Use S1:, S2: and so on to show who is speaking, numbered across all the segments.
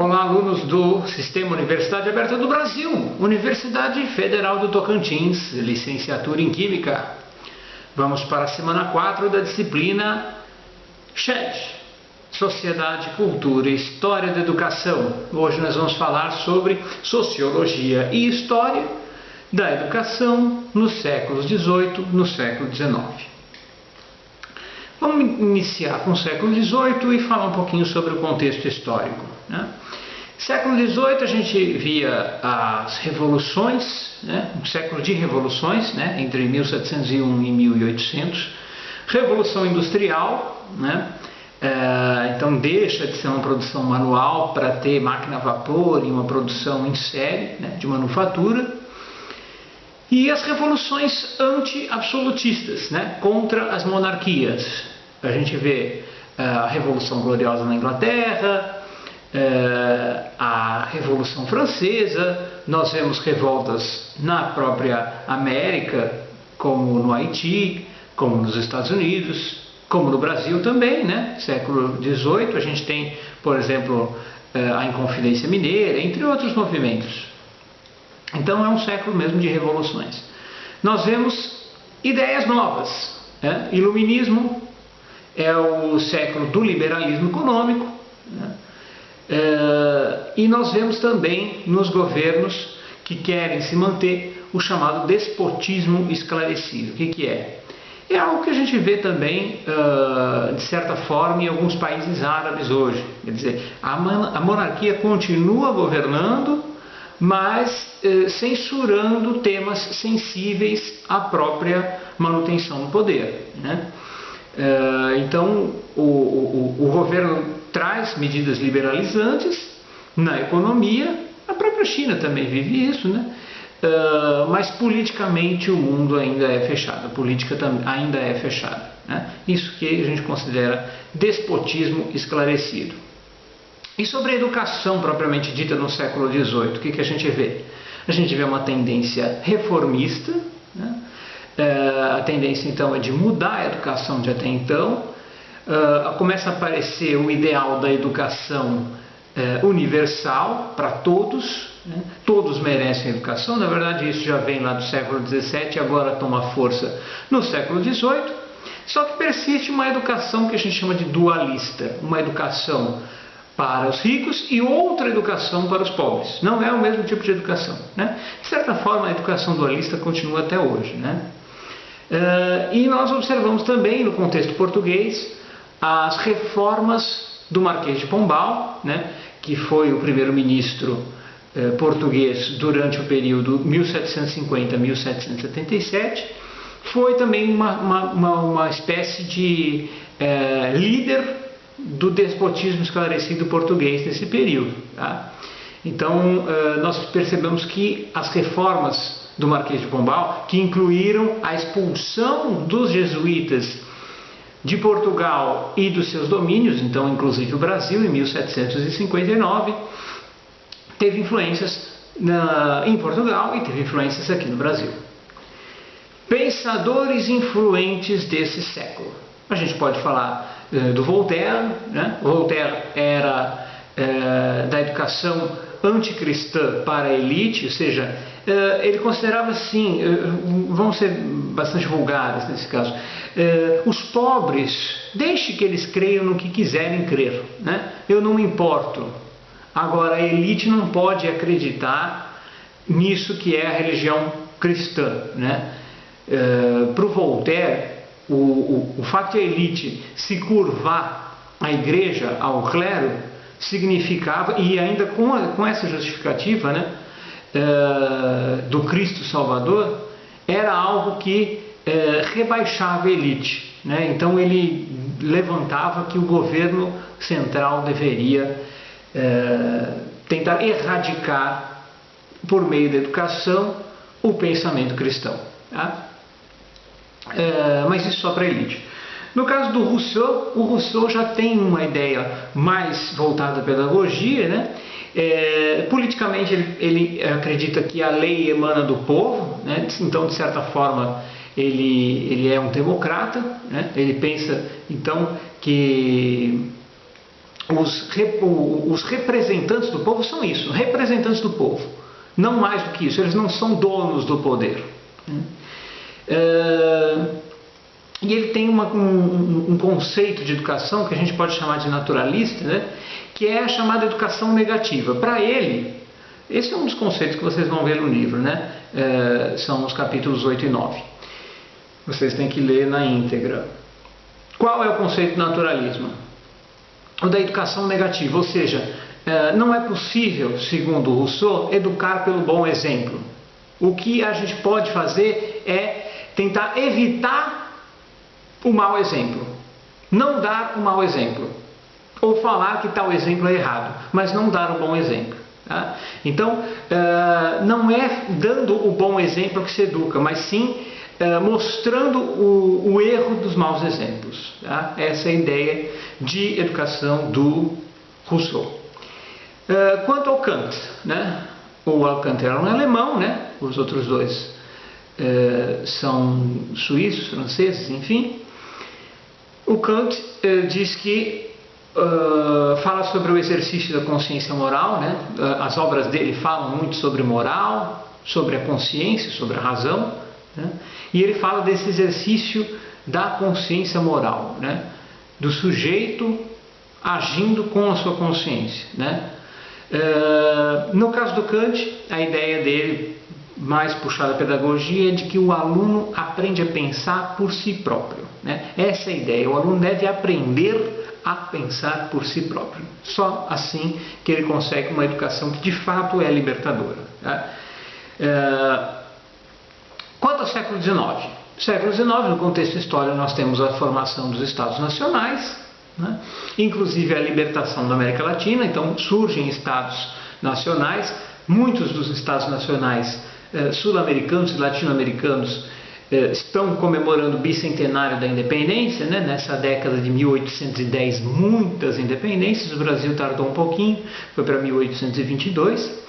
S1: Olá, alunos do Sistema Universidade Aberta do Brasil, Universidade Federal do Tocantins, licenciatura em Química. Vamos para a semana 4 da disciplina SHED, Sociedade, Cultura e História da Educação. Hoje nós vamos falar sobre Sociologia e História da Educação nos séculos XVIII, no século XIX. Vamos iniciar com o século XVIII e falar um pouquinho sobre o contexto histórico, né? Século XVIII a gente via as revoluções, né? Um século de revoluções, né? Entre 1701 e 1800, Revolução Industrial, né? Então deixa de ser uma produção manual para ter máquina a vapor e uma produção em série, né? De manufatura. E as revoluções anti-absolutistas, né? Contra as monarquias. A gente vê a Revolução Gloriosa na Inglaterra, a Revolução Francesa, nós vemos revoltas na própria América, como no Haiti, como nos Estados Unidos, como no Brasil também, né? Século XVIII, a gente tem, por exemplo, a Inconfidência Mineira, entre outros movimentos. Então é um século mesmo de revoluções. Nós vemos ideias novas, né? Iluminismo é o século do liberalismo econômico, né? E nós vemos também nos governos que querem se manter o chamado despotismo esclarecido. O que é? É algo que a gente vê também, de certa forma, em alguns países árabes hoje. Quer dizer, a monarquia continua governando, mas censurando temas sensíveis à própria manutenção do poder, né? Então o governo traz medidas liberalizantes na economia, a própria China também vive isso, né? Mas politicamente o mundo ainda é fechado, a política ainda é fechada, né? Isso que a gente considera despotismo esclarecido. E sobre a educação propriamente dita no século XVIII, o que a gente vê? A gente vê uma tendência reformista, né? A tendência então é de mudar a educação de até então. Começa a aparecer o ideal da educação universal para todos, né? Todos merecem educação. Na verdade isso já vem lá do século XVII e agora toma força no século XVIII. Só que persiste uma educação que a gente chama de dualista, uma educação para os ricos e outra educação para os pobres. Não é o mesmo tipo de educação, né? De certa forma a educação dualista continua até hoje, né? E nós observamos também no contexto português as reformas do Marquês de Pombal, né? Que foi o primeiro-ministro português durante o período 1750-1777. Foi também uma espécie de líder do despotismo esclarecido português nesse período, tá? Então nós percebemos que as reformas do Marquês de Pombal, que incluíram a expulsão dos jesuítas de Portugal e dos seus domínios, então inclusive o Brasil, em 1759, teve influências em Portugal e teve influências aqui no Brasil. Pensadores influentes desse século. A gente pode falar do Voltaire, né? Voltaire era da educação anticristã para a elite, ou seja, ele considerava assim, vamos ser bastante vulgares nesse caso, os pobres, deixe que eles creiam no que quiserem crer, né? Eu não me importo. Agora a elite não pode acreditar nisso que é a religião cristã, né? Para o Voltaire, o fato de a elite se curvar à igreja, ao clero, significava, e ainda com essa justificativa, né, do Cristo Salvador, era algo que rebaixava a elite, né? Então ele levantava que o governo central deveria tentar erradicar, por meio da educação, o pensamento cristão, tá? Mas isso só para a elite. No caso do Rousseau, o Rousseau já tem uma ideia mais voltada à pedagogia, né? Politicamente ele acredita que a lei emana do povo, né? Então de certa forma ele é um democrata, né? Ele pensa então que os representantes do povo são isso, representantes do povo. Não mais do que isso, eles não são donos do poder. E ele tem um conceito de educação que a gente pode chamar de naturalista, né? Que é a chamada educação negativa. Para ele, esse é um dos conceitos que vocês vão ver no livro, né? São os capítulos 8 e 9. Vocês têm que ler na íntegra. Qual é o conceito de naturalismo? O da educação negativa, ou seja, não é possível, segundo Rousseau, educar pelo bom exemplo. O que a gente pode fazer é tentar evitar o mau exemplo, não dar o mau exemplo, ou falar que tal exemplo é errado, mas não dar o bom exemplo. Tá? Então, não é dando o bom exemplo que se educa, mas sim mostrando o erro dos maus exemplos. Tá? Essa é a ideia de educação do Rousseau. Quanto ao Kant, né? O Kant era um alemão, né? Os outros dois são suíços, franceses, enfim. O Kant diz que fala sobre o exercício da consciência moral, né? As obras dele falam muito sobre moral, sobre a consciência, sobre a razão, né? E ele fala desse exercício da consciência moral, né? Do sujeito agindo com a sua consciência, né? No caso do Kant, a ideia dele, mais puxada à pedagogia, é de que o aluno aprende a pensar por si próprio, né? Essa é a ideia, o aluno deve aprender a pensar por si próprio. Só assim que ele consegue uma educação que de fato é libertadora. Tá? Quanto ao século XIX? Século XIX, no contexto histórico, nós temos a formação dos Estados Nacionais, né? Inclusive a libertação da América Latina, então surgem Estados Nacionais, muitos dos Estados Nacionais sul-americanos e latino-americanos estão comemorando o bicentenário da independência, né? Nessa década de 1810, muitas independências, o Brasil tardou um pouquinho, foi para 1822.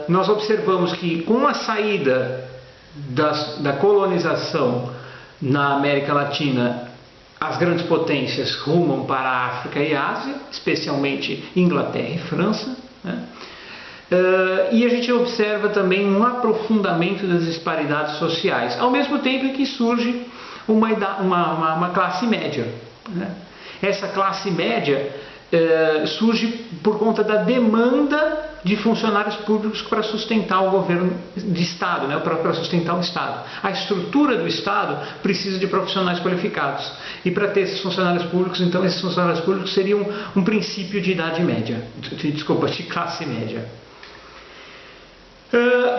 S1: Nós observamos que com a saída da colonização na América Latina, as grandes potências rumam para a África e a Ásia, especialmente Inglaterra e França, né? E a gente observa também um aprofundamento das disparidades sociais, ao mesmo tempo em que surge uma classe média, né? Essa classe média surge por conta da demanda de funcionários públicos para sustentar o governo de Estado, né? Para sustentar o Estado. A estrutura do Estado precisa de profissionais qualificados. E para ter esses funcionários públicos, então esses funcionários públicos seriam um princípio de idade média, de classe média.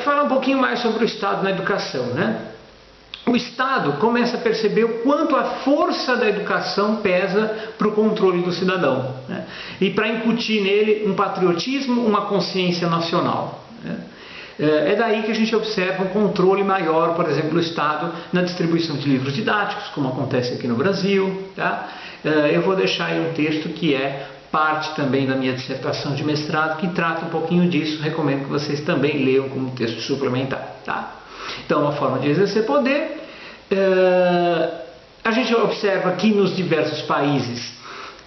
S1: Falar um pouquinho mais sobre o Estado na educação, né? O Estado começa a perceber o quanto a força da educação pesa para o controle do cidadão, né? E para incutir nele um patriotismo, uma consciência nacional, né? É daí que a gente observa um controle maior, por exemplo, do Estado na distribuição de livros didáticos, como acontece aqui no Brasil, tá? Eu vou deixar aí um texto que é parte também da minha dissertação de mestrado, que trata um pouquinho disso. Recomendo que vocês também leiam como texto suplementar, tá? Então, uma forma de exercer poder. A gente observa que nos diversos países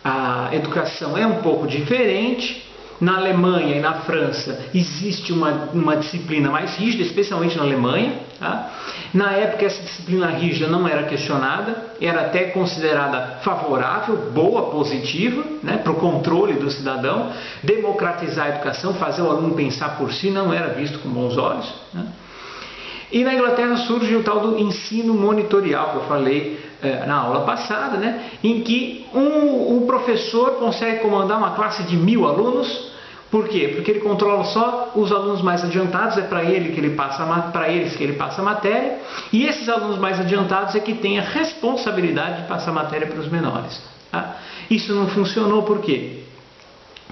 S1: a educação é um pouco diferente. Na Alemanha e na França existe uma disciplina mais rígida, especialmente na Alemanha, tá? Na época essa disciplina rígida não era questionada, era até considerada favorável, boa, positiva, né, para o controle do cidadão. Democratizar a educação, fazer o aluno pensar por si, não era visto com bons olhos, né? E na Inglaterra surge o tal do ensino monitorial, que eu falei na aula passada, né? Em que um professor consegue comandar uma classe de 1000 alunos. Por quê? Porque ele controla só os alunos mais adiantados, é para eles que ele passa a matéria, e esses alunos mais adiantados é que têm a responsabilidade de passar a matéria para os menores, tá? Isso não funcionou por quê?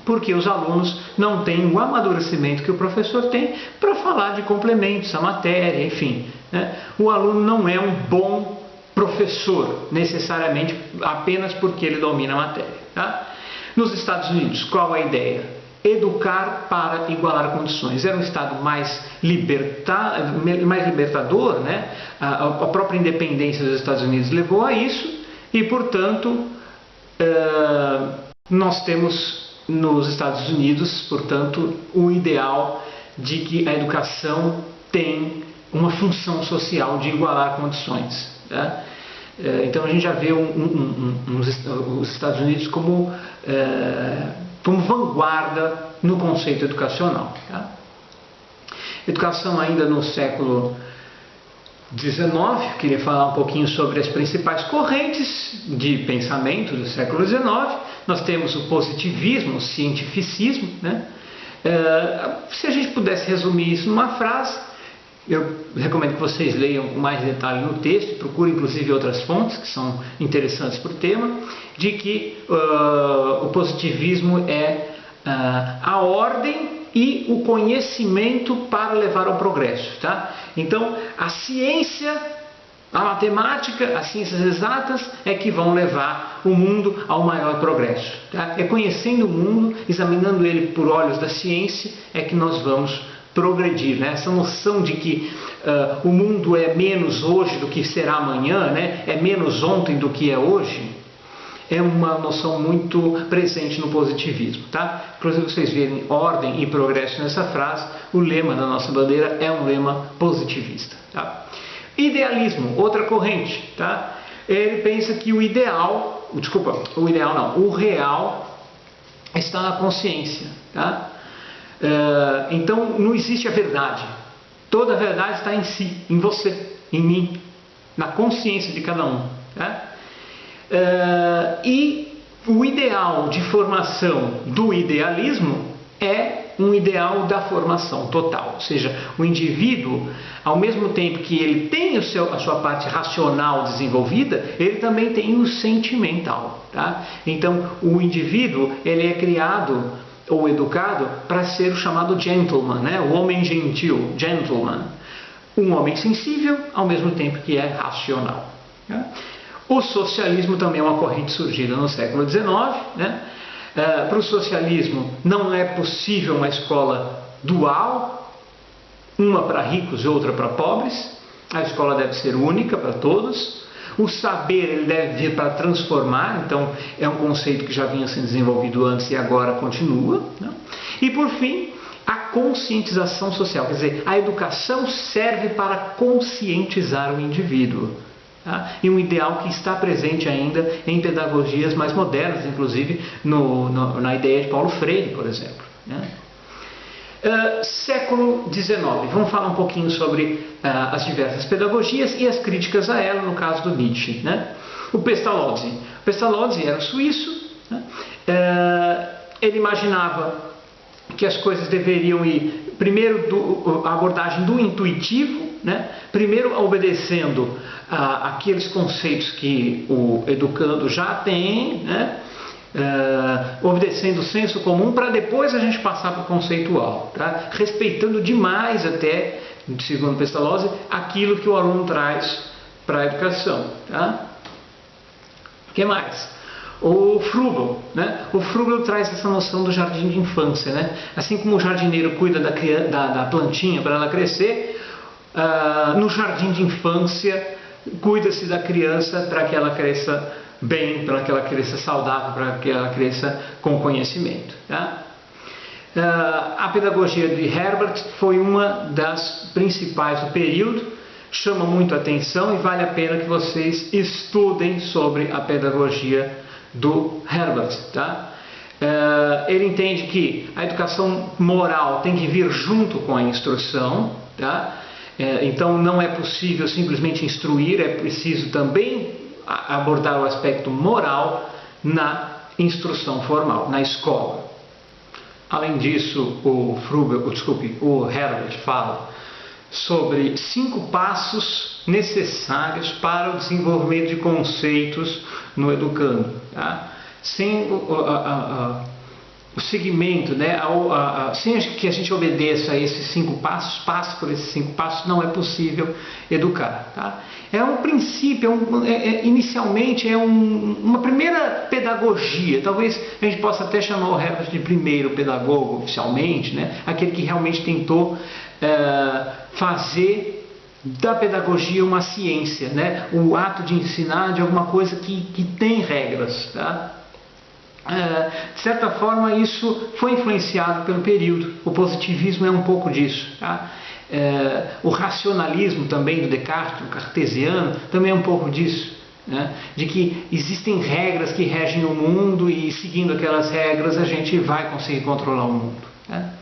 S1: Porque os alunos não têm o amadurecimento que o professor tem para falar de complementos à matéria, enfim, né? O aluno não é um bom professor, necessariamente, apenas porque ele domina a matéria, tá? Nos Estados Unidos, qual a ideia? Educar para igualar condições. Era um Estado mais libertador, né? A própria independência dos Estados Unidos levou a isso e, portanto, Nós temos nos Estados Unidos, portanto, o ideal de que a educação tem uma função social de igualar condições. Tá? Então a gente já vê os Estados Unidos como vanguarda no conceito educacional. Tá? Educação ainda no século XIX, queria falar um pouquinho sobre as principais correntes de pensamento do século XIX. Nós temos o positivismo, o cientificismo, né? Se a gente pudesse resumir isso numa frase, eu recomendo que vocês leiam com mais detalhe no texto, procurem inclusive outras fontes que são interessantes para o tema, de que o positivismo é a ordem e o conhecimento para levar ao progresso. Tá? Então, a ciência, a matemática, as ciências exatas é que vão levar o mundo ao maior progresso. Tá? É conhecendo o mundo, examinando ele por olhos da ciência, é que nós vamos progredir. Né? Essa noção de que o mundo é menos hoje do que será amanhã, né? É menos ontem do que é hoje, é uma noção muito presente no positivismo. Tá? Inclusive, vocês verem ordem e progresso nessa frase, o lema da nossa bandeira é um lema positivista. Tá? Idealismo, outra corrente. Tá? Ele pensa que o real está na consciência. Tá? Então não existe a verdade. Toda a verdade está em si, em você, em mim, na consciência de cada um. Tá? E o ideal de formação do idealismo é um ideal da formação total, ou seja, o indivíduo, ao mesmo tempo que ele tem a sua parte racional desenvolvida, ele também tem o sentimental. Tá? Então o indivíduo ele é criado ou educado para ser o chamado gentleman, né? O homem gentil, gentleman, um homem sensível ao mesmo tempo que é racional. Tá? O socialismo também é uma corrente surgida no século XIX. Né? Para o socialismo não é possível uma escola dual, uma para ricos e outra para pobres. A escola deve ser única para todos. O saber ele deve vir para transformar, então é um conceito que já vinha sendo desenvolvido antes e agora continua. Né? E por fim, a conscientização social, quer dizer, a educação serve para conscientizar o indivíduo. Tá? E um ideal que está presente ainda em pedagogias mais modernas, inclusive na ideia de Paulo Freire, por exemplo. Né? Século XIX, vamos falar um pouquinho sobre as diversas pedagogias e as críticas a ela, no caso do Nietzsche. Né? O Pestalozzi era suíço. Né? Ele imaginava que as coisas deveriam ir primeiro a abordagem do intuitivo, né? Primeiro obedecendo aqueles conceitos que o educando já tem, né? Obedecendo o senso comum, para depois a gente passar para o conceitual, tá? Respeitando demais até, segundo Pestalozzi, aquilo que o aluno traz para a educação. Tá? O que mais? O Froebel, né? O Froebel traz essa noção do jardim de infância, né? Assim como o jardineiro cuida da plantinha para ela crescer, no jardim de infância cuida-se da criança para que ela cresça bem, para que ela cresça saudável, para que ela cresça com conhecimento. Tá? A pedagogia de Herbert foi uma das principais do período, chama muito a atenção e vale a pena que vocês estudem sobre a pedagogia do Herbert. Tá? Ele entende que a educação moral tem que vir junto com a instrução. Tá? Então não é possível simplesmente instruir, é preciso também abordar o aspecto moral na instrução formal, na escola. Além disso, o Herbert fala sobre 5 passos necessários para o desenvolvimento de conceitos no educando. Tá? Sem o segmento, né? Sem que a gente obedeça a esses 5 passos, passe por esses 5 passos, não é possível educar. Tá? É um princípio, inicialmente é uma primeira pedagogia. Talvez a gente possa até chamar o Herbert de primeiro pedagogo oficialmente, né? Aquele que realmente tentou fazer da pedagogia uma ciência, né? O ato de ensinar de alguma coisa que tem regras. Tá? De certa forma, isso foi influenciado pelo período. O positivismo é um pouco disso. Tá? O racionalismo também do Descartes, o cartesiano, também é um pouco disso. Né? De que existem regras que regem o mundo e seguindo aquelas regras a gente vai conseguir controlar o mundo. Né?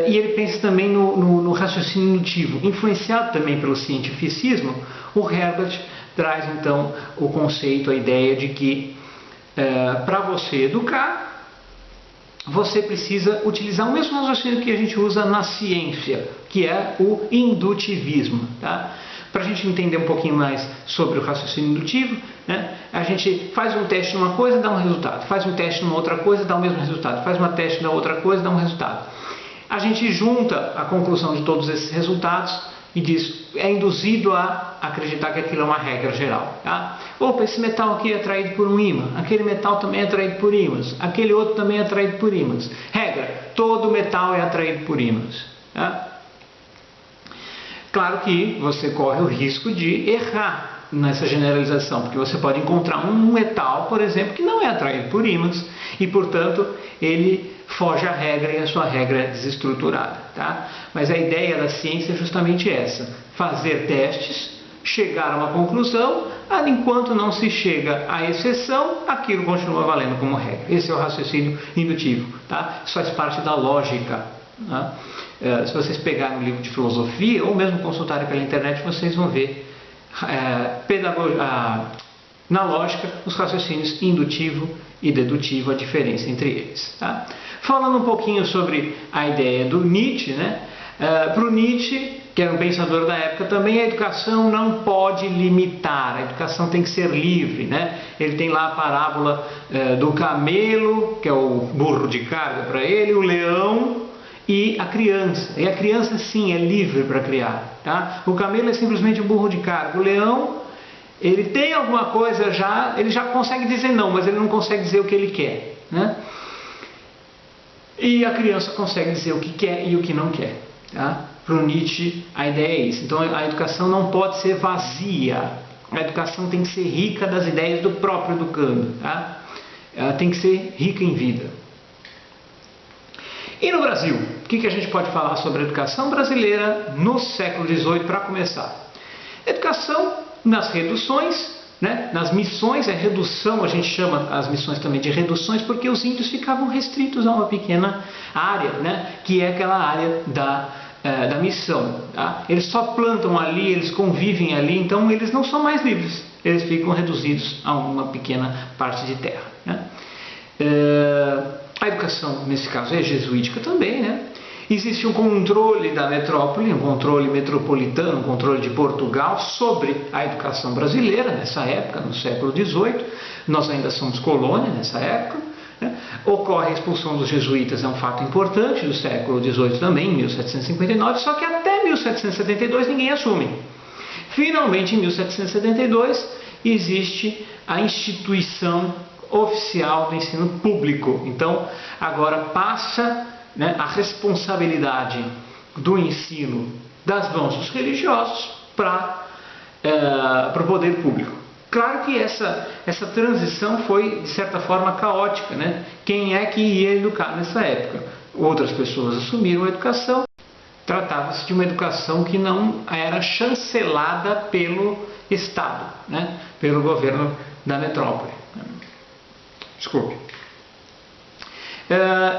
S1: E ele pensa também no raciocínio indutivo. Influenciado também pelo cientificismo, o Herbert traz então o conceito, a ideia de que para você educar, você precisa utilizar o mesmo raciocínio que a gente usa na ciência, que é o indutivismo. Tá? Para a gente entender um pouquinho mais sobre o raciocínio indutivo, né, a gente faz um teste numa coisa, dá um resultado. Faz um teste numa outra coisa, dá o mesmo resultado. Faz um teste na outra coisa, dá um resultado. A gente junta a conclusão de todos esses resultados e diz, é induzido a acreditar que aquilo é uma regra geral. Tá? Opa, esse metal aqui é atraído por um ímã, aquele metal também é atraído por ímãs, aquele outro também é atraído por ímãs. Regra, todo metal é atraído por ímãs. Tá? Claro que você corre o risco de errar nessa generalização, porque você pode encontrar um metal, por exemplo, que não é atraído por ímãs e, portanto, ele foge à regra e a sua regra é desestruturada. Tá? Mas a ideia da ciência é justamente essa, fazer testes, chegar a uma conclusão, enquanto não se chega à exceção, aquilo continua valendo como regra. Esse é o raciocínio indutivo. Tá? Isso faz parte da lógica. Tá? Se vocês pegarem um livro de filosofia ou mesmo consultarem pela internet, vocês vão ver na lógica os raciocínios indutivo e dedutivo, a diferença entre eles. Tá? Falando um pouquinho sobre a ideia do Nietzsche, né? Para o Nietzsche, que era um pensador da época também, a educação não pode limitar, a educação tem que ser livre. Né? Ele tem lá a parábola do camelo, que é o burro de carga para ele, o leão e a criança. E a criança, sim, é livre para criar. Tá? O camelo é simplesmente um burro de carga. O leão, ele tem alguma coisa já, ele já consegue dizer não, mas ele não consegue dizer o que ele quer. Né? E a criança consegue dizer o que quer e o que não quer. Tá? Para o Nietzsche, a ideia é isso. Então, a educação não pode ser vazia. A educação tem que ser rica das ideias do próprio educando. Tá? Ela tem que ser rica em vida. E no Brasil, o que a gente pode falar sobre a educação brasileira no século XVIII, para começar? Educação nas reduções, né? Nas missões, a redução, a gente chama as missões também de reduções, porque os índios ficavam restritos a uma pequena área, né? Que é aquela área da missão. Tá? Eles só plantam ali, eles convivem ali, então eles não são mais livres, eles ficam reduzidos a uma pequena parte de terra. Né? A educação, nesse caso, é jesuítica também, né? Existe um controle da metrópole, um controle metropolitano, um controle de Portugal sobre a educação brasileira nessa época, no século XVIII. Nós ainda somos colônia nessa época. Né? Ocorre a expulsão dos jesuítas, é um fato importante do século XVIII também, em 1759, só que até 1772 ninguém assume. Finalmente, em 1772, existe a instituição oficial do ensino público. Então, agora passa, né, a responsabilidade do ensino das mãos dos religiosos para o poder público. Claro que essa transição foi, de certa forma, caótica. Né? Quem é que ia educar nessa época? Outras pessoas assumiram a educação. Tratava-se de uma educação que não era chancelada pelo Estado, né? Pelo governo da metrópole. Desculpe.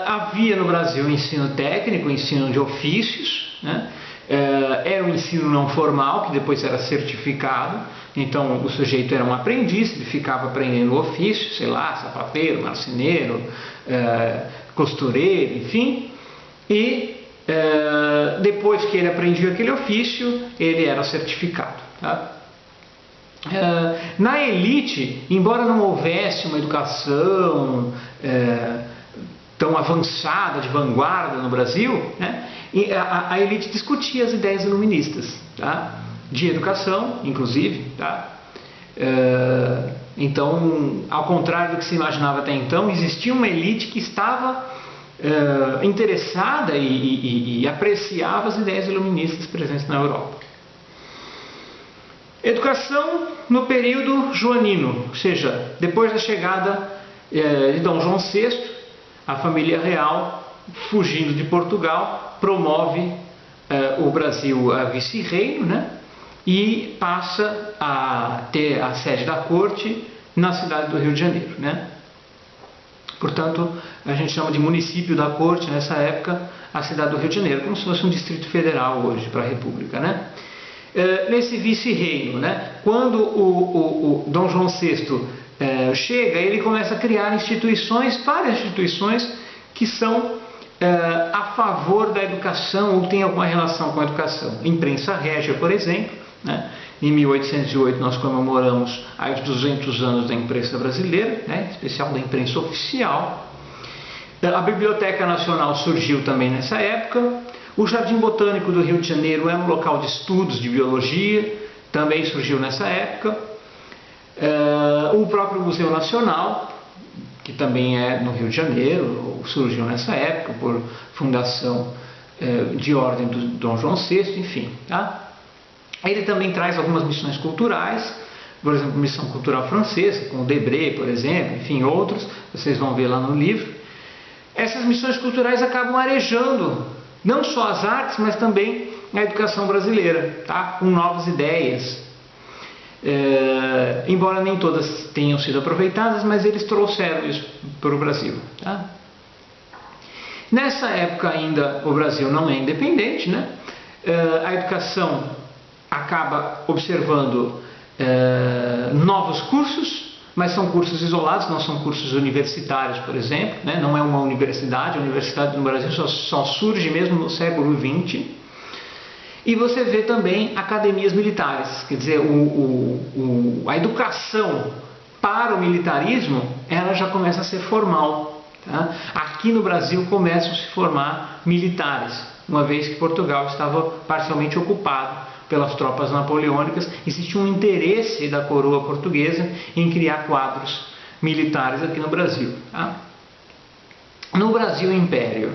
S1: Havia no Brasil ensino técnico, ensino de ofícios, né? Era um ensino não formal, que depois era certificado. Então o sujeito era um aprendiz, ele ficava aprendendo o ofício, sei lá, sapateiro, marceneiro, costureiro, enfim. E depois que ele aprendia aquele ofício, ele era certificado. Tá? Na elite, embora não houvesse uma educação tão avançada, de vanguarda no Brasil, né, a elite discutia as ideias iluministas, tá? De educação, inclusive. Tá? Então, ao contrário do que se imaginava até então, existia uma elite que estava interessada e apreciava as ideias iluministas presentes na Europa. Educação no período joanino, ou seja, depois da chegada de Dom João VI, a família real, fugindo de Portugal, promove o Brasil a vice-reino, né? E passa a ter a sede da corte na cidade do Rio de Janeiro, né? Portanto, a gente chama de município da corte, nessa época, a cidade do Rio de Janeiro, como se fosse um distrito federal hoje para a República, né? Nesse vice-reino, né? Quando o Dom João VI chega, ele começa a criar instituições, várias instituições que são a favor da educação ou tem alguma relação com a educação. Imprensa régia, por exemplo, né? Em 1808 nós comemoramos os 200 anos da imprensa brasileira, né? Em especial da imprensa oficial. A Biblioteca Nacional surgiu também nessa época. O Jardim Botânico do Rio de Janeiro é um local de estudos de biologia, também surgiu nessa época. O próprio Museu Nacional, que também é no Rio de Janeiro, surgiu nessa época por fundação de ordem do Dom João VI, enfim. Tá? Ele também traz algumas missões culturais, por exemplo, missão cultural francesa, com o Debré, por exemplo, enfim, outros, vocês vão ver lá no livro. Essas missões culturais acabam arejando não só as artes, mas também a educação brasileira, tá? Com novas ideias. Embora nem todas tenham sido aproveitadas, mas eles trouxeram isso para o Brasil. Tá? Nessa época ainda o Brasil não é independente, né? A educação acaba observando novos cursos, mas são cursos isolados, não são cursos universitários, por exemplo, né? Não é uma universidade, a universidade no Brasil só surge mesmo no século XX. E você vê também academias militares, quer dizer, a educação para o militarismo, ela já começa a ser formal. Tá? Aqui no Brasil começam a se formar militares, uma vez que Portugal estava parcialmente ocupado pelas tropas napoleônicas. Existe um interesse da coroa portuguesa em criar quadros militares aqui no Brasil. Tá? No Brasil Império,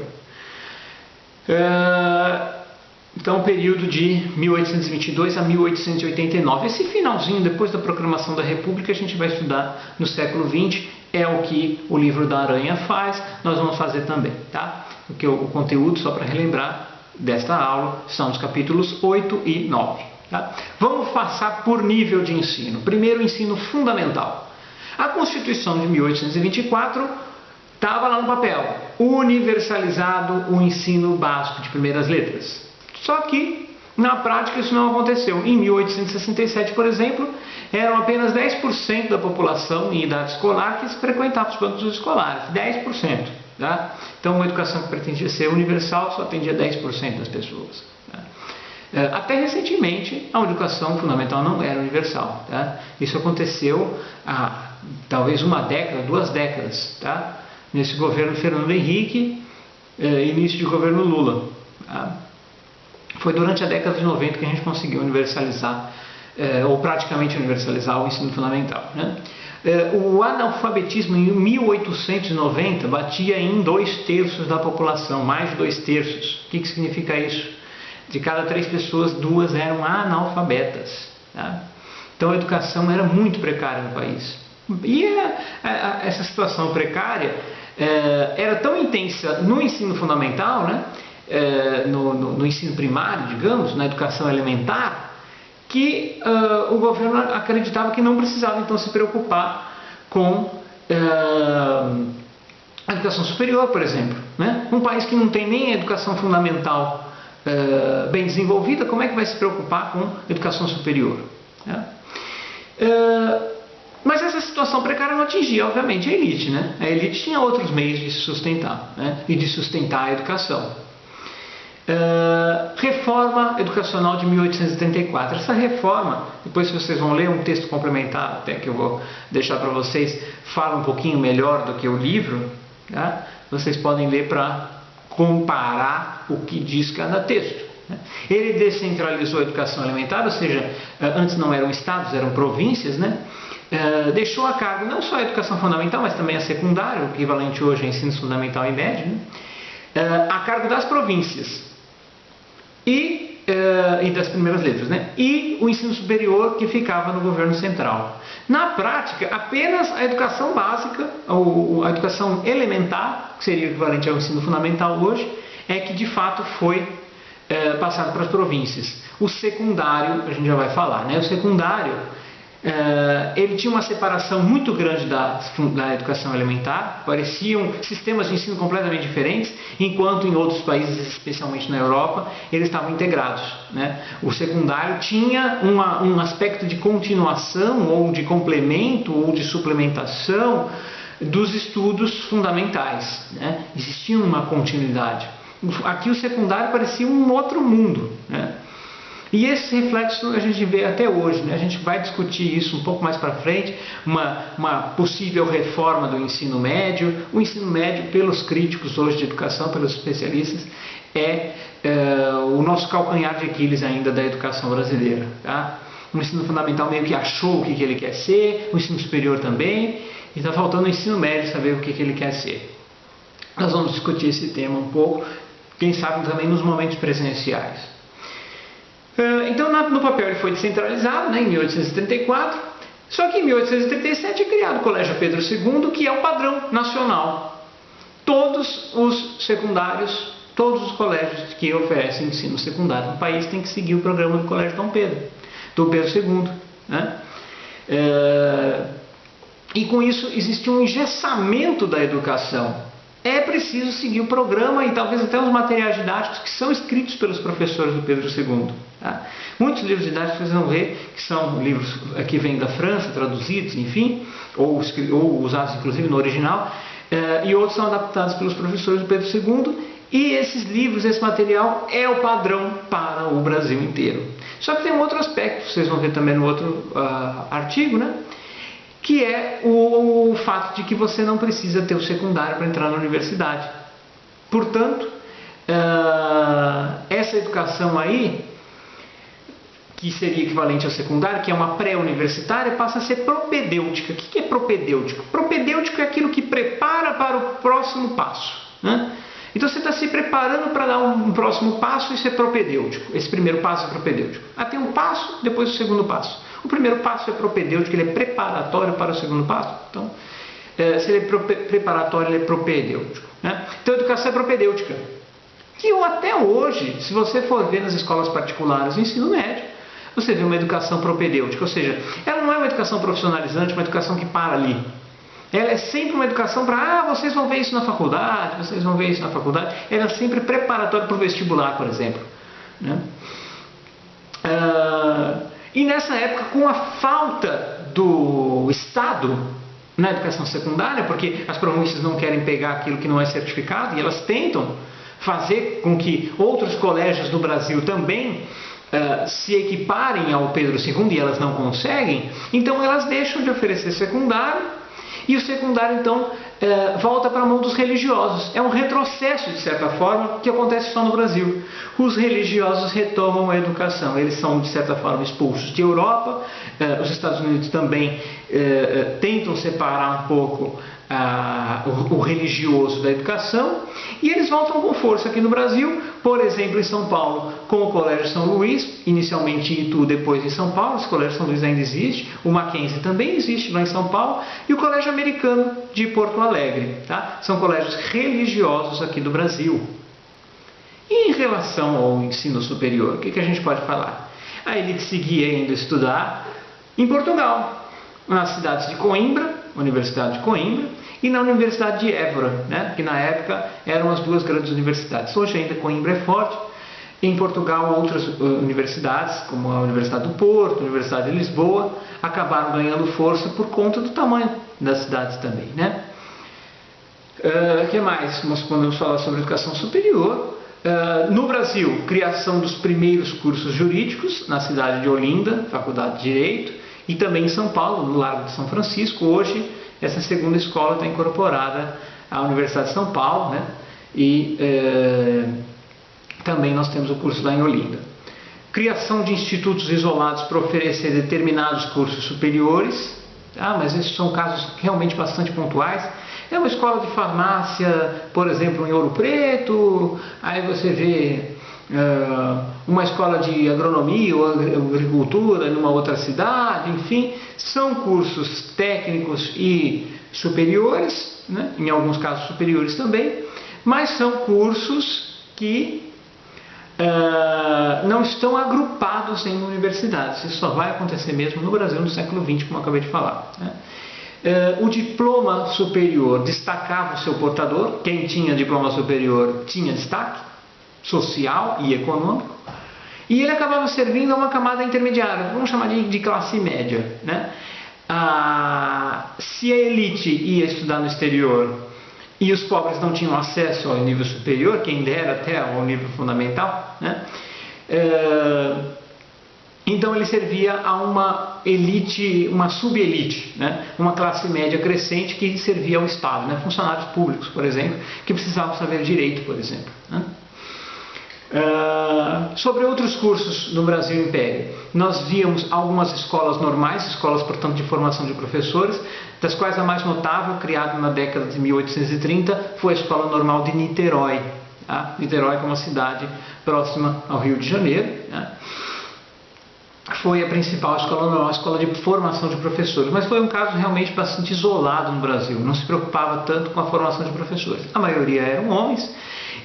S1: então o período de 1822 a 1889, esse finalzinho depois da proclamação da República a gente vai estudar no século XX, é o que o livro da Aranha faz, nós vamos fazer também, tá? Porque o conteúdo, só para relembrar, desta aula são os capítulos 8 e 9. Tá? Vamos passar por nível de ensino. Primeiro, ensino fundamental. A Constituição de 1824 estava lá no papel, universalizado o ensino básico de primeiras letras. Só que, na prática, isso não aconteceu. Em 1867, por exemplo, eram apenas 10% da população em idade escolar que frequentava os bancos escolares. 10%. Tá? Então, uma educação que pretendia ser universal só atendia 10% das pessoas. Tá? Até recentemente, a educação fundamental não era universal. Tá? Isso aconteceu há talvez uma década, 2 décadas. Tá? Nesse governo Fernando Henrique, início de governo Lula. Tá? Foi durante a década de 90 que a gente conseguiu universalizar, ou praticamente universalizar o ensino fundamental. Né? O analfabetismo em 1890 batia em 2/3 da população, mais de 2/3. O que significa isso? De cada 3 pessoas, 2 eram analfabetas. Tá? Então a educação era muito precária no país. E essa situação precária era tão intensa no ensino fundamental, né? No ensino primário, digamos, na educação elementar, que o governo acreditava que não precisava então se preocupar com a educação superior, por exemplo. Né? Um país que não tem nem a educação fundamental bem desenvolvida, como é que vai se preocupar com educação superior? Né? Mas essa situação precária não atingia, obviamente, a elite. Né? A elite tinha outros meios de se sustentar, né? E de sustentar a educação. Reforma Educacional de 1834. Essa reforma, depois vocês vão ler um texto complementar, até que eu vou deixar para vocês, fala um pouquinho melhor do que o livro, tá? Vocês podem ler para comparar o que diz cada texto. Né? Ele descentralizou a educação elementar, ou seja, antes não eram estados, eram províncias, né? Deixou a cargo não só a educação fundamental, mas também a secundária, o equivalente hoje a ensino fundamental e médio, né? A cargo das províncias. E e das primeiras letras, né? E o ensino superior que ficava no governo central. Na prática, apenas a educação básica, ou a educação elementar, que seria o equivalente ao ensino fundamental hoje, é que de fato foi passado para as províncias. O secundário, a gente já vai falar, né? O secundário, ele tinha uma separação muito grande da educação elementar, pareciam sistemas de ensino completamente diferentes, enquanto em outros países, especialmente na Europa, eles estavam integrados, né? O secundário tinha um aspecto de continuação, ou de complemento, ou de suplementação dos estudos fundamentais, né? Existia uma continuidade. Aqui o secundário parecia um outro mundo, né? E esse reflexo a gente vê até hoje, né? A gente vai discutir isso um pouco mais para frente, uma possível reforma do ensino médio. O ensino médio, pelos críticos hoje de educação, pelos especialistas, é o nosso calcanhar de Aquiles ainda da educação brasileira, tá? O ensino fundamental meio que achou o que ele quer ser, o ensino superior também, e está faltando o ensino médio saber o que ele quer ser. Nós vamos discutir esse tema um pouco, quem sabe também nos momentos presenciais. Então, no papel ele foi descentralizado, né, em 1834, só que em 1837 é criado o Colégio Pedro II, que é o padrão nacional. Todos os secundários, todos os colégios que oferecem ensino secundário no país têm que seguir o programa do Colégio Dom Pedro II, né? E com isso existe um engessamento da educação. É preciso seguir o programa e talvez até os materiais didáticos que são escritos pelos professores do Pedro II. Tá? Muitos livros didáticos vocês vão ver que são livros que vêm da França, traduzidos, enfim, ou usados inclusive no original, e outros são adaptados pelos professores do Pedro II, e esses livros, esse material é o padrão para o Brasil inteiro. Só que tem um outro aspecto, vocês vão ver também no outro artigo, né? Que é o fato de que você não precisa ter o secundário para entrar na universidade. Portanto, essa educação aí, que seria equivalente ao secundário, que é uma pré-universitária, passa a ser propedêutica. O que é propedêutico? Propedêutico é aquilo que prepara para o próximo passo, né? Então você está se preparando para dar um próximo passo, isso é propedêutico. Esse primeiro passo é propedêutico. Tem um passo, depois o segundo passo. O primeiro passo é propedêutico, ele é preparatório para o segundo passo. Então, se ele é preparatório, ele é propedêutico, né? Então a educação é propedêutica. Que até hoje, se você for ver nas escolas particulares do ensino médio, você vê uma educação propedêutica. Ou seja, ela não é uma educação profissionalizante, uma educação que para ali. Ela é sempre uma educação para, vocês vão ver isso na faculdade, vocês vão ver isso na faculdade. Ela é sempre preparatória para o vestibular, por exemplo, né? E nessa época, com a falta do Estado na educação secundária, porque as províncias não querem pegar aquilo que não é certificado, e elas tentam fazer com que outros colégios do Brasil também se equiparem ao Pedro II, e elas não conseguem, então elas deixam de oferecer secundário. E o secundário, então, volta para a mão dos religiosos. É um retrocesso, de certa forma, que acontece só no Brasil. Os religiosos retomam a educação. Eles são, de certa forma, expulsos de Europa. Os Estados Unidos também tentam separar um pouco o religioso da educação. E eles voltam com força aqui no Brasil. Por exemplo, em São Paulo, com o Colégio São Luís, inicialmente em Itu, depois em São Paulo. Esse Colégio São Luís ainda existe. O Mackenzie também existe lá em São Paulo. E o Colégio Americano de Porto Alegre. Tá? São colégios religiosos aqui do Brasil. E em relação ao ensino superior, o que a gente pode falar? A elite seguia indo estudar em Portugal, nas cidades de Coimbra, Universidade de Coimbra, e na Universidade de Évora, né? Que na época eram as duas grandes universidades. Hoje ainda Coimbra é forte. Em Portugal, outras universidades, como a Universidade do Porto, a Universidade de Lisboa, acabaram ganhando força por conta do tamanho das cidades também, né? O que mais? Nós podemos falar sobre educação superior. No Brasil, criação dos primeiros cursos jurídicos na cidade de Olinda, Faculdade de Direito, e também em São Paulo, no Largo de São Francisco. Hoje, essa segunda escola está incorporada à Universidade de São Paulo, né? E também nós temos o curso lá em Olinda. Criação de institutos isolados para oferecer determinados cursos superiores, mas esses são casos realmente bastante pontuais. É uma escola de farmácia, por exemplo, em Ouro Preto, aí você vê uma escola de agronomia ou agricultura numa outra cidade, enfim, são cursos técnicos e superiores, né? Em alguns casos superiores também, mas são cursos que não estão agrupados em universidades. Isso só vai acontecer mesmo no Brasil no século XX, como eu acabei de falar, né? O diploma superior destacava o seu portador. Quem tinha diploma superior tinha destaque social e econômico, e ele acabava servindo a uma camada intermediária, vamos chamar de classe média, né? Se a elite ia estudar no exterior e os pobres não tinham acesso ao nível superior, quem dera até ao nível fundamental, né? Então ele servia a uma elite, uma subelite, né? Uma classe média crescente que servia ao Estado, né? Funcionários públicos, por exemplo, que precisavam saber direito, por exemplo, né? Sobre outros cursos no Brasil Império, nós víamos algumas escolas normais, escolas, portanto, de formação de professores, das quais a mais notável, criada na década de 1830, foi a Escola Normal de Niterói. Tá? Niterói é uma cidade próxima ao Rio de Janeiro, né? Foi a principal escola normal, a escola de formação de professores, mas foi um caso realmente bastante isolado no Brasil, não se preocupava tanto com a formação de professores. A maioria eram homens,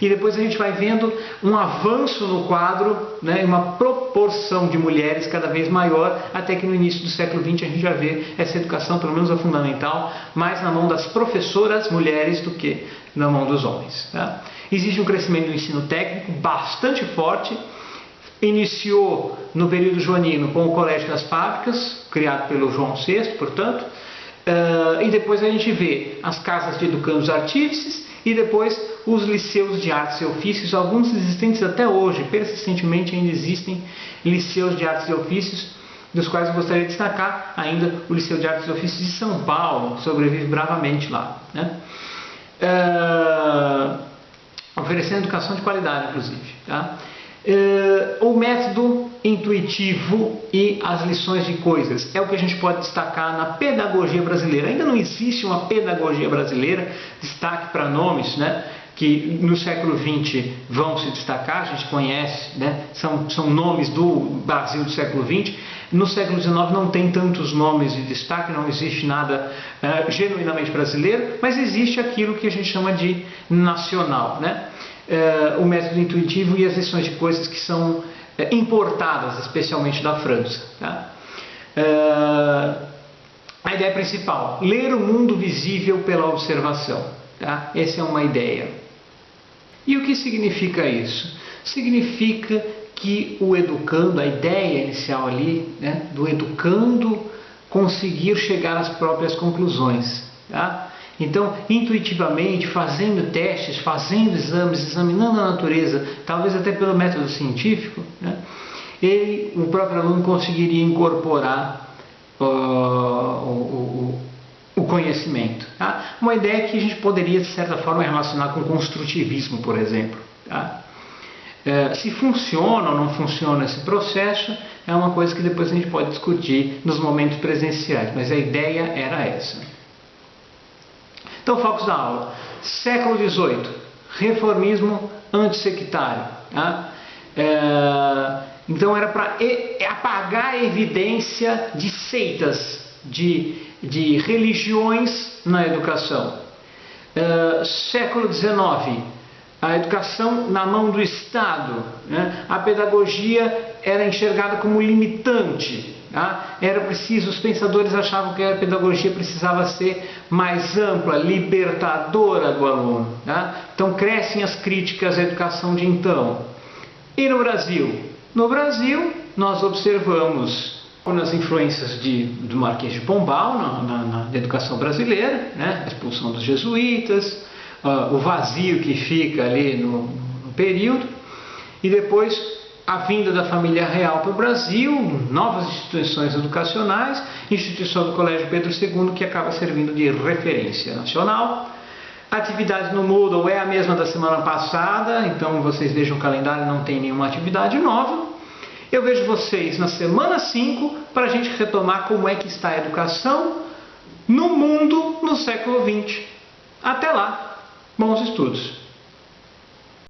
S1: e depois a gente vai vendo um avanço no quadro, né, uma proporção de mulheres cada vez maior, até que no início do século XX a gente já vê essa educação, pelo menos a fundamental, mais na mão das professoras mulheres do que na mão dos homens. Tá? Existe um crescimento do ensino técnico bastante forte. Iniciou no período joanino com o Colégio das Fábricas, criado pelo João VI, portanto, e depois a gente vê as casas de educandos artífices e depois os liceus de artes e ofícios, alguns existentes até hoje, persistentemente ainda existem liceus de artes e ofícios, dos quais eu gostaria de destacar ainda o Liceu de Artes e Ofícios de São Paulo, sobrevive bravamente lá, né? Oferecendo educação de qualidade, inclusive, tá? O método intuitivo e as lições de coisas é o que a gente pode destacar na pedagogia brasileira. Ainda não existe uma pedagogia brasileira, destaque para nomes, né, que no século XX vão se destacar, a gente conhece, né, são nomes do Brasil do século XX. No século XIX não tem tantos nomes de destaque, não existe nada genuinamente brasileiro, mas existe aquilo que a gente chama de nacional, né? O método intuitivo e as lições de coisas que são importadas, especialmente da França. Tá? A ideia principal, ler o mundo visível pela observação. Tá? Essa é uma ideia. E o que significa isso? Significa que o educando, a ideia inicial ali, né, do educando conseguir chegar às próprias conclusões. Tá? Então, intuitivamente, fazendo testes, fazendo exames, examinando a natureza, talvez até pelo método científico, né, o próprio aluno conseguiria incorporar o conhecimento. Tá? Uma ideia que a gente poderia, de certa forma, relacionar com o construtivismo, por exemplo. Tá? Se funciona ou não funciona esse processo, é uma coisa que depois a gente pode discutir nos momentos presenciais, mas a ideia era essa. Então, focos da aula. Século XVIII, reformismo antissectário. Tá? Então, era para apagar a evidência de seitas, de religiões na educação. Século XIX, a educação na mão do Estado. Né? A pedagogia era enxergada como limitante. Tá? Era preciso, os pensadores achavam que a pedagogia precisava ser mais ampla, libertadora do aluno. Tá? Então crescem as críticas à educação de então. E no Brasil? No Brasil, nós observamos nas influências do Marquês de Pombal na educação brasileira, né? A expulsão dos jesuítas, o vazio que fica ali no período, e depois a vinda da família real para o Brasil, novas instituições educacionais, instituição do Colégio Pedro II, que acaba servindo de referência nacional. A atividade no Moodle é a mesma da semana passada, então vocês vejam o calendário, não tem nenhuma atividade nova. Eu vejo vocês na semana 5 para a gente retomar como é que está a educação no mundo no século XX. Até lá, bons estudos!